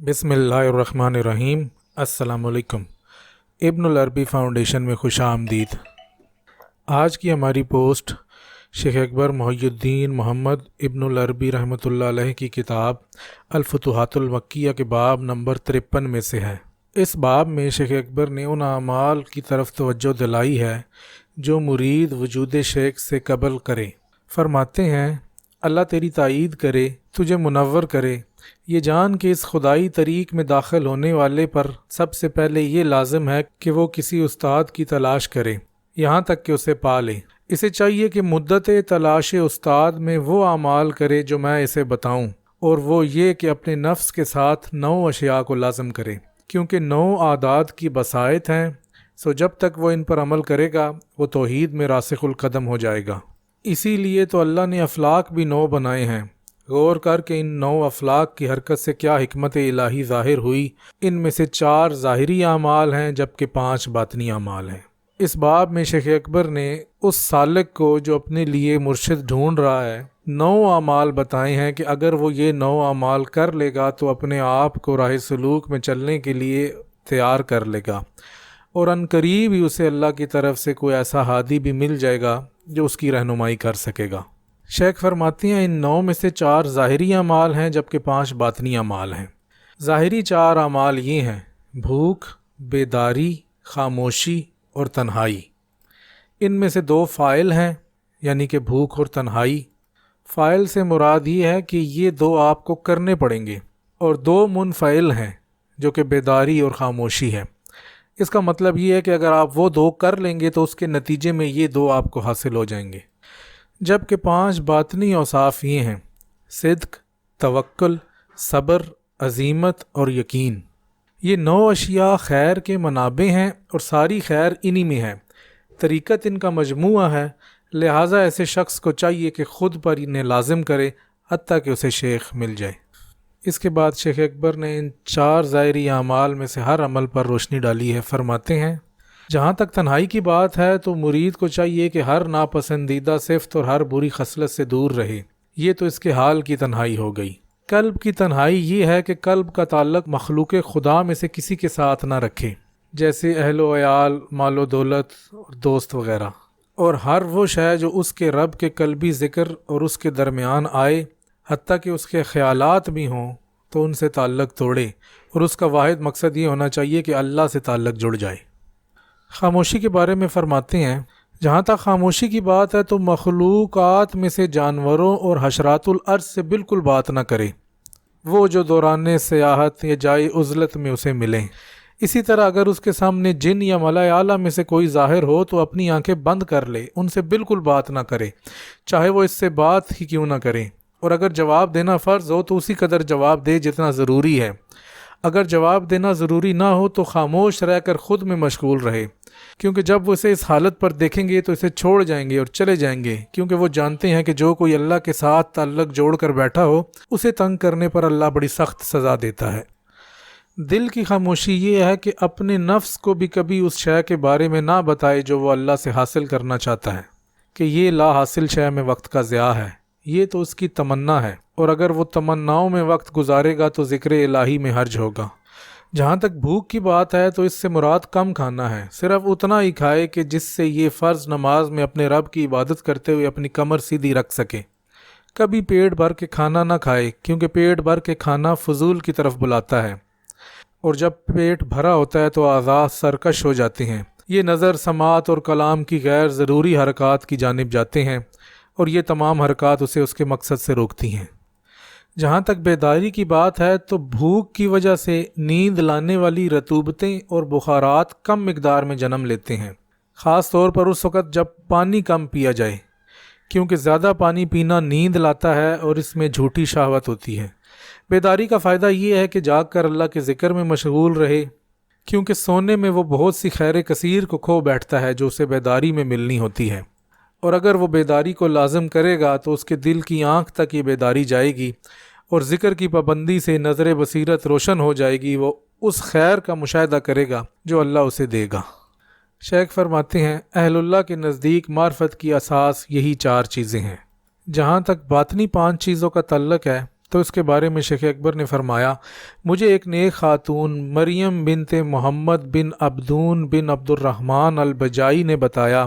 बिस्मिल्लाहिर्रहमानिर्रहीम। अस्सलाम वालेकुम। इब्नुल अरबी फ़ाउंडेशन में खुश आमदीद। आज की हमारी पोस्ट शेख अकबर मोहिउद्दीन मोहम्मद इब्नुल अरबी रहमतुल्लाह अलैह की किताब अल-फुतूहातुल मक्किया के बाब नंबर 53 में से है। इस बाब में शेख अकबर ने उन अमाल की तरफ तवज्जो दिलाई है जो मुरीद वजूद शेख से कबल करे। फरमाते हैं, अल्लाह तेरी ताईद करे, तुझे मुनव्वर करे। ये जान कि इस खुदाई तरीक़ में दाखिल होने वाले पर सबसे पहले ये लाजिम है कि वो किसी उस्ताद की तलाश करे, यहाँ तक कि उसे पा ले। इसे चाहिए कि मुद्दत तलाश उस्ताद में वो अमाल करे जो मैं इसे बताऊँ, और वो ये कि अपने नफ्स के साथ 9 अशिया को लाजिम करे, क्योंकि 9 आदात की बसायत हैं। सो जब तक वो इन पर अमल करेगा वो तौहीद में रासिखुल कदम हो जाएगा। इसीलिए तो अल्लाह ने अफलाक भी 9 बनाए हैं। गौर कर के इन 9 अफलाक की हरकत से क्या हिकमत इलाही ज़ाहिर हुई। इनमें से 4 ज़ाहिरी अमाल हैं जबकि 5 बातनी अमाल हैं। इस बाब में शेख अकबर ने उस सालिक को जो अपने लिए मुर्शिद ढूंढ रहा है 9 अमाल बताए हैं कि अगर वो ये 9 अमाल कर लेगा तो अपने आप को राह सलूक में चलने के लिए तैयार कर लेगा, और अनकरीब ही उसे अल्लाह की तरफ से कोई ऐसा हादी भी मिल जाएगा जो उसकी रहनुमाई कर सकेगा। शेख फरमाती हैं, इन 9 में से 4 ज़ाहिरी अमाल हैं जबकि 5 बातनी अमाल हैं। ज़ाहिरी 4 अमाल ये हैं: भूख, बेदारी, खामोशी और तन्हाई। इनमें से 2 फ़ाइल हैं, यानी कि भूख और तन्हाई। फ़ाइल से मुराद ये है कि ये 2 आपको करने पड़ेंगे, और 2 मुनफ़इल हैं जो कि बेदारी और खामोशी है। इसका मतलब ये है कि अगर आप वो 2 कर लेंगे तो उसके नतीजे में ये 2 आपको हासिल हो जाएंगे। जबकि 5 बातनी औसाफ ये हैं: सिद्क, तवक्कुल, सब्र, अज़ीमत और यकीन। ये 9 अशिया खैर के मनाबे हैं और सारी खैर इन्हीं में है। तरीक़त इनका मजमूआ है, लिहाजा ऐसे शख्स को चाहिए कि ख़ुद पर इन्हें लाजिम करे हत्ता कि उसे शेख मिल जाए। इसके बाद शेख अकबर ने इन 4 ज़ाहिरी अमाल में से हर अमल पर रोशनी डाली है। फरमाते हैं, जहाँ तक तन्हाई की बात है तो मुरीद को चाहिए कि हर नापसंदीदा सिफ़त और हर बुरी खसलत से दूर रहे। ये तो इसके हाल की तन्हाई हो गई। कल्ब की तन्हाई ये है कि कल्ब का ताल्लुक़ मखलूक़ खुदा में से किसी के साथ ना रखे, जैसे अहलो अयाल, मालो दौलत और दोस्त वग़ैरह, और हर वो शय जो उसके रब के कल्बी ज़िक्र और उसके दरमियान आए, हत्ता कि उसके ख़यालात भी हों, तो उनसे ताल्लुक़ तोड़े, और उसका वाहिद मकसद ये होना चाहिए कि अल्लाह से ताल्लुक़ जुड़ जाए। खामोशी के बारे में फ़रमाते हैं, जहाँ तक खामोशी की बात है तो मखलूक़ात में से जानवरों और हशरातुल अर्ज़ से बिल्कुल बात ना करे, वो जो दौरान सियाहत या जाए उज़लत में उसे मिलें। इसी तरह अगर उसके सामने जिन या मलाए आला में से कोई ज़ाहिर हो तो अपनी आंखें बंद कर ले, उनसे बिल्कुल बात ना करे, चाहे वो इससे बात ही क्यों ना करें। और अगर जवाब देना फ़र्ज़ हो तो उसी कदर जवाब दे जितना ज़रूरी है। अगर जवाब देना ज़रूरी ना हो तो खामोश रहकर ख़ुद में मशगूल रहे, क्योंकि जब वो इसे इस हालत पर देखेंगे तो इसे छोड़ जाएंगे और चले जाएंगे, क्योंकि वो जानते हैं कि जो कोई अल्लाह के साथ ताल्लुक़ जोड़ कर बैठा हो उसे तंग करने पर अल्लाह बड़ी सख्त सज़ा देता है। दिल की खामोशी ये है कि अपने नफ्स को भी कभी उस शय के बारे में ना बताए जो वो अल्लाह से हासिल करना चाहता है, कि ये ला हासिल शय में वक्त का ज़िया है। ये तो उसकी तमन्ना है, और अगर वो तमन्नाओं में वक्त गुजारेगा तो ज़िक्र इलाही में हर्ज होगा। जहाँ तक भूख की बात है तो इससे मुराद कम खाना है, सिर्फ उतना ही खाए कि जिससे ये फ़र्ज़ नमाज में अपने रब की इबादत करते हुए अपनी कमर सीधी रख सके। कभी पेट भर के खाना ना खाए, क्योंकि पेट भर के खाना फजूल की तरफ बुलाता है, और जब पेट भरा होता है तो आज़ाद सरकश हो जाते हैं। ये नज़र, समात और कलाम की गैर ज़रूरी हरकत की जानिब जाते हैं, और ये तमाम हरकत उसे उसके मकसद से रोकती हैं। जहाँ तक बेदारी की बात है तो भूख की वजह से नींद लाने वाली रतूबतें और बुखारात कम मिकदार में जन्म लेते हैं, ख़ास तौर पर उस वक़्त जब पानी कम पिया जाए, क्योंकि ज़्यादा पानी पीना नींद लाता है और इसमें झूठी शहवत होती है। बेदारी का फ़ायदा ये है कि जाग कर अल्लाह के ज़िक्र में मशगूल रहे, क्योंकि सोने में वो बहुत सी खैर कसीर को खो बैठता है जो उसे बेदारी में मिलनी होती है। और अगर वो बेदारी को लाजिम करेगा तो उसके दिल की आँख तक ये बेदारी जाएगी, और ज़िक्र की पाबंदी से नज़र बसीरत रोशन हो जाएगी। वो उस खैर का मुशाहिदा करेगा जो अल्लाह उसे देगा। शेख फरमाते हैं, अहलुल्लाह के नज़दीक मार्फत की असास यही 4 चीज़ें हैं। जहाँ तक बातनी 5 चीज़ों का तल्लक है تو اس کے بارے میں شیخ اکبر نے فرمایا، مجھے ایک نیک خاتون مریم بنت محمد بن عبدون بن عبد الرحمن البجائی نے بتایا،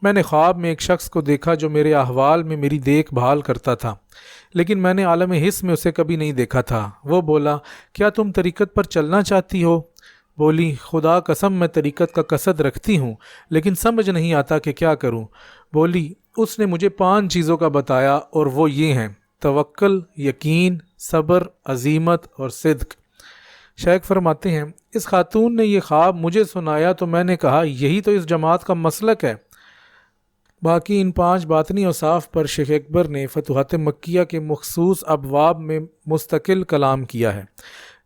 میں نے خواب میں ایک شخص کو دیکھا جو میرے احوال میں میری دیکھ بھال کرتا تھا، لیکن میں نے عالم حس میں اسے کبھی نہیں دیکھا تھا۔ وہ بولا، کیا تم طریقت پر چلنا چاہتی ہو؟ بولی، خدا قسم میں طریقت کا قصد رکھتی ہوں، لیکن سمجھ نہیں آتا کہ کیا کروں۔ بولی، اس نے مجھے 5 چیزوں کا بتایا، اور وہ یہ ہیں: توکل، یقین، صبر، عزیمت اور صدق۔ شیخ فرماتے ہیں، اس خاتون نے یہ خواب مجھے سنایا تو میں نے کہا، یہی تو اس جماعت کا مسلک ہے۔ باقی ان 5 باطنی اوصاف پر شیخ اکبر نے فتوحات مکیہ کے مخصوص ابواب میں مستقل کلام کیا ہے۔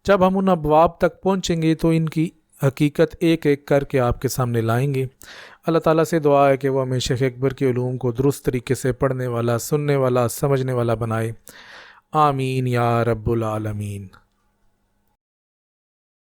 جب ہم ان ابواب تک پہنچیں گے تو ان کی حقیقت ایک ایک کر کے آپ کے سامنے لائیں گے۔ اللہ تعالیٰ سے دعا ہے کہ وہ ہمیں شیخ اکبر کے علوم کو درست طریقے سے پڑھنے والا، سننے والا، سمجھنے والا بنائے۔ آمین یا رب العالمین۔